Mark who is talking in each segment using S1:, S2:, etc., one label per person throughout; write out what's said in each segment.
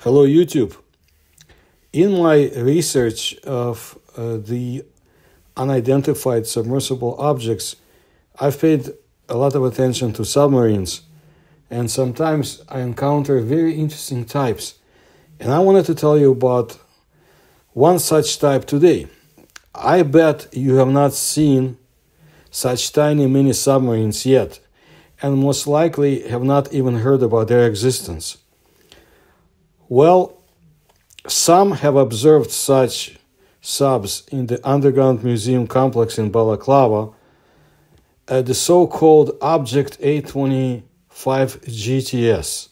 S1: Hello, YouTube. In my research of the unidentified submersible objects, I've paid a lot of attention to submarines, and sometimes I encounter very interesting types. And I wanted to tell you about one such type today. I bet you have not seen such tiny mini submarines yet, and most likely have not even heard about their existence. Well, some have observed such subs in the underground museum complex in Balaclava at the so-called Object A25 GTS.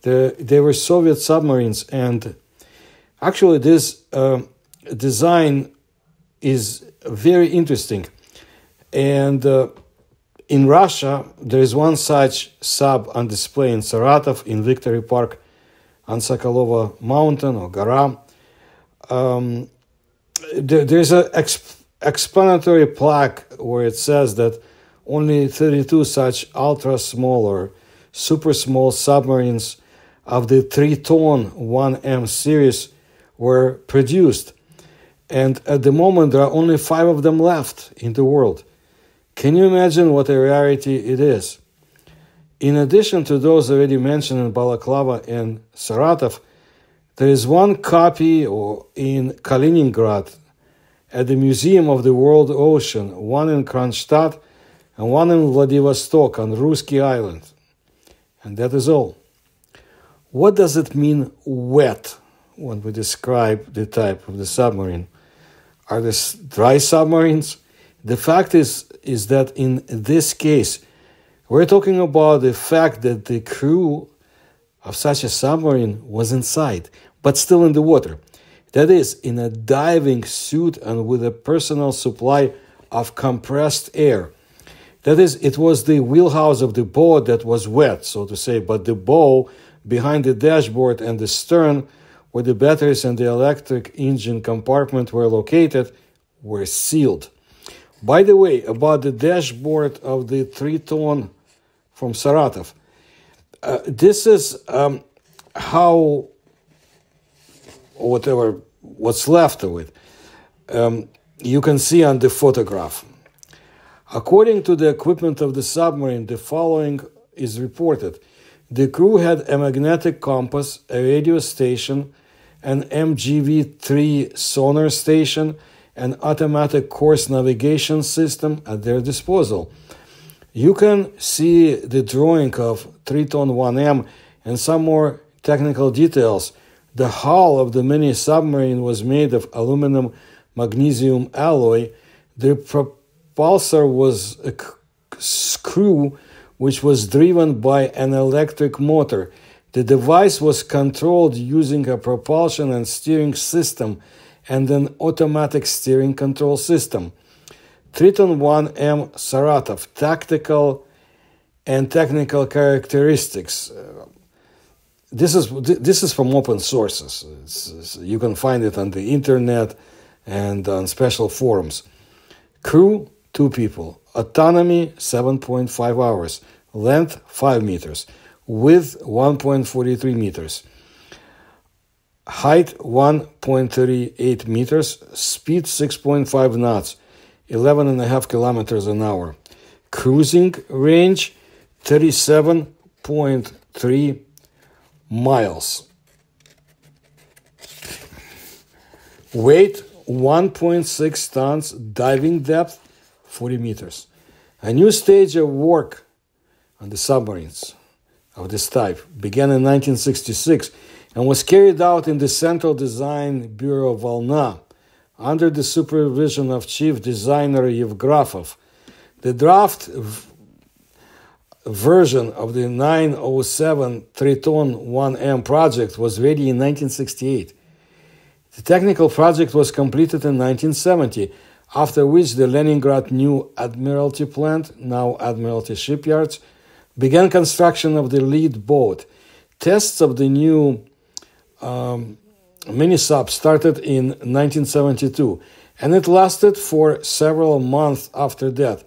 S1: They were Soviet submarines, and actually this design is very interesting. And in Russia, there is one such sub on display in Saratov, in Victory Park, on Sokolova Mountain or Gora. There's an explanatory plaque where it says that only 32 such ultra-small or super-small submarines of the TRITON-1M series were produced. And at the moment, there are only 5 of them left in the world. Can you imagine what a rarity it is? In addition to those already mentioned in Balaclava and Saratov, there is one copy in Kaliningrad at the Museum of the World Ocean, one in Kronstadt and one in Vladivostok on Rurcla Island. And that is all. What does it mean wet when we describe the type of the submarine? Are these dry submarines? The fact is that in this case, we're talking about the fact that the crew of such a submarine was inside, but still in the water. That is, in a diving suit and with a personal supply of compressed air. That is, it was the wheelhouse of the boat that was wet, so to say, but the bow behind the dashboard and the stern, where the batteries and the electric engine compartment were located, were sealed. By the way, about the dashboard of the Triton from Saratov, this is how, what's left of it, you can see on the photograph. According to the equipment of the submarine, the following is reported. The crew had a magnetic compass, a radio station, an MGV-3 sonar station, an automatic course navigation system at their disposal. You can see the drawing of TRITON-1M and some more technical details. The hull of the mini submarine was made of aluminum magnesium alloy. The propulsor was a screw which was driven by an electric motor. The device was controlled using a propulsion and steering system and an automatic steering control system. TRITON-1M Saratov, tactical and technical characteristics. This is from open sources. You can find it on the internet and on special forums. Crew, 2 people. Autonomy, 7.5 hours. Length, 5 meters. Width, 1.43 meters. Height, 1.38 meters. Speed, 6.5 knots. 11.5 kilometers an hour. Cruising range, 37.3 miles. Weight, 1.6 tons. Diving depth, 40 meters. A new stage of work on the submarines of this type began in 1966 and was carried out in the Central Design Bureau Volna under the supervision of Chief Designer Yevgrafov. The draft version of the 907 Triton-1M project was ready in 1968. The technical project was completed in 1970, after which the Leningrad New Admiralty Plant, now Admiralty Shipyards, began construction of the lead boat. Tests of the new mini-sub started in 1972, and it lasted for several months after that.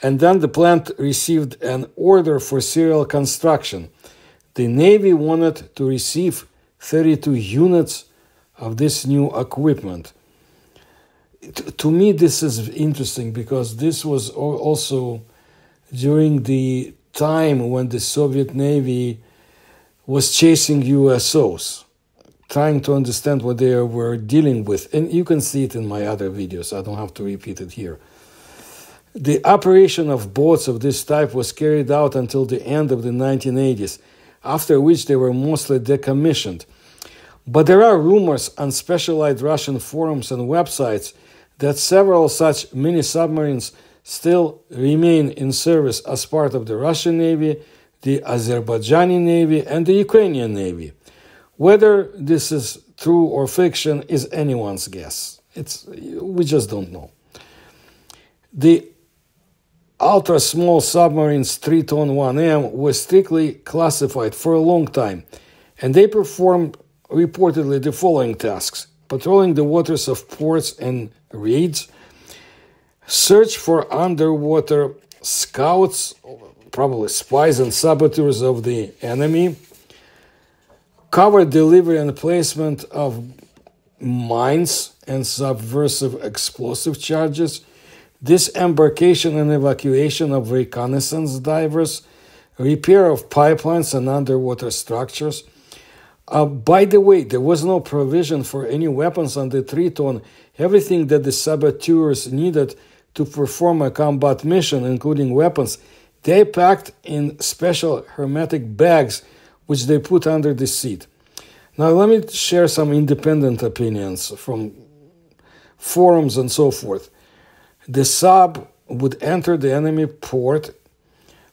S1: And then the plant received an order for serial construction. The Navy wanted to receive 32 units of this new equipment. To me, this is interesting because this was also during the time when the Soviet Navy was chasing USOs, trying to understand what they were dealing with. And you can see it in my other videos. I don't have to repeat it here. The operation of boats of this type was carried out until the end of the 1980s, after which they were mostly decommissioned. But there are rumors on specialized Russian forums and websites that several such mini-submarines still remain in service as part of the Russian Navy, the Azerbaijani Navy, and the Ukrainian Navy. Whether this is true or fiction is anyone's guess. We just don't know. The ultra-small submarines TRITON-1M were strictly classified for a long time, and they performed reportedly the following tasks: patrolling the waters of ports and raids, search for underwater scouts, probably spies and saboteurs of the enemy, cover delivery and placement of mines and subversive explosive charges, disembarkation and evacuation of reconnaissance divers, repair of pipelines and underwater structures. By the way, there was no provision for any weapons on the Triton. Everything that the saboteurs needed to perform a combat mission, including weapons, they packed in special hermetic bags, which they put under the seat. Now, let me share some independent opinions from forums and so forth. The sub would enter the enemy port,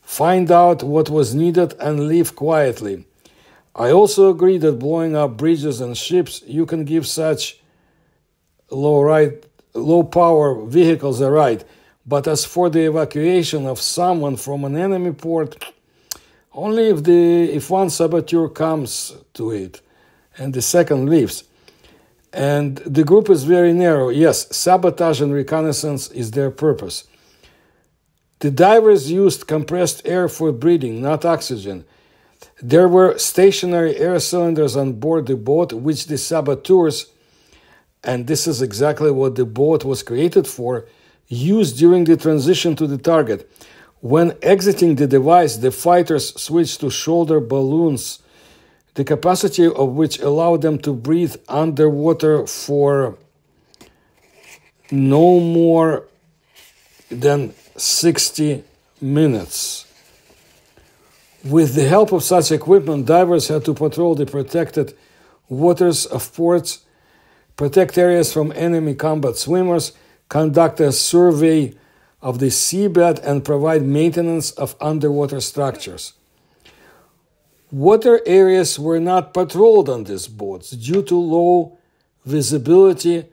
S1: find out what was needed, and leave quietly. I also agree that blowing up bridges and ships, you can give such low-power vehicles a ride. But as for the evacuation of someone from an enemy port, only if one saboteur comes to it and the second leaves. And the group is very narrow. Yes, sabotage and reconnaissance is their purpose. The divers used compressed air for breathing, not oxygen. There were stationary air cylinders on board the boat, which the saboteurs, and this is exactly what the boat was created for, used during the transition to the target. When exiting the device, the fighters switched to shoulder balloons, the capacity of which allowed them to breathe underwater for no more than 60 minutes. With the help of such equipment, divers had to patrol the protected waters of ports, protect areas from enemy combat swimmers, conduct a survey of the seabed, and provide maintenance of underwater structures. Water areas were not patrolled on these boats due to low visibility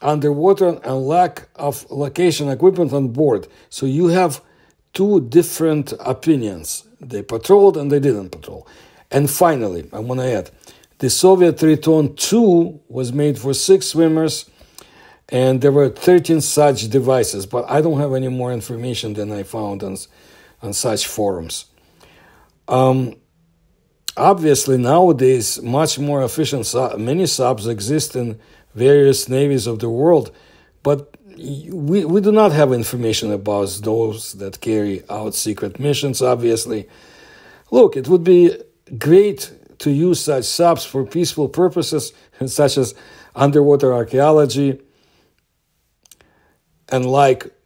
S1: underwater and lack of location equipment on board. So you have two different opinions. They patrolled and they didn't patrol. And finally, I want to add, the Soviet Triton-2 was made for 6 swimmers, and there were 13 such devices, but I don't have any more information than I found on such forums. Obviously, nowadays, much more efficient mini-subs exist in various navies of the world, but we do not have information about those that carry out secret missions, obviously. Look, it would be great to use such subs for peaceful purposes, such as underwater archaeology and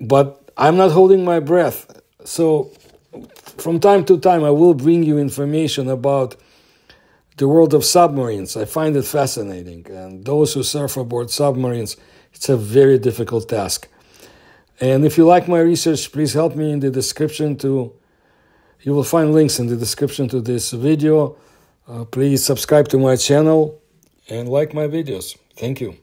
S1: but I'm not holding my breath. So from time to time, I will bring you information about the world of submarines. I find it fascinating. And those who surf aboard submarines, it's a very difficult task. And if you like my research, please help me in the description you will find links in the description to this video. Please subscribe to my channel and like my videos. Thank you.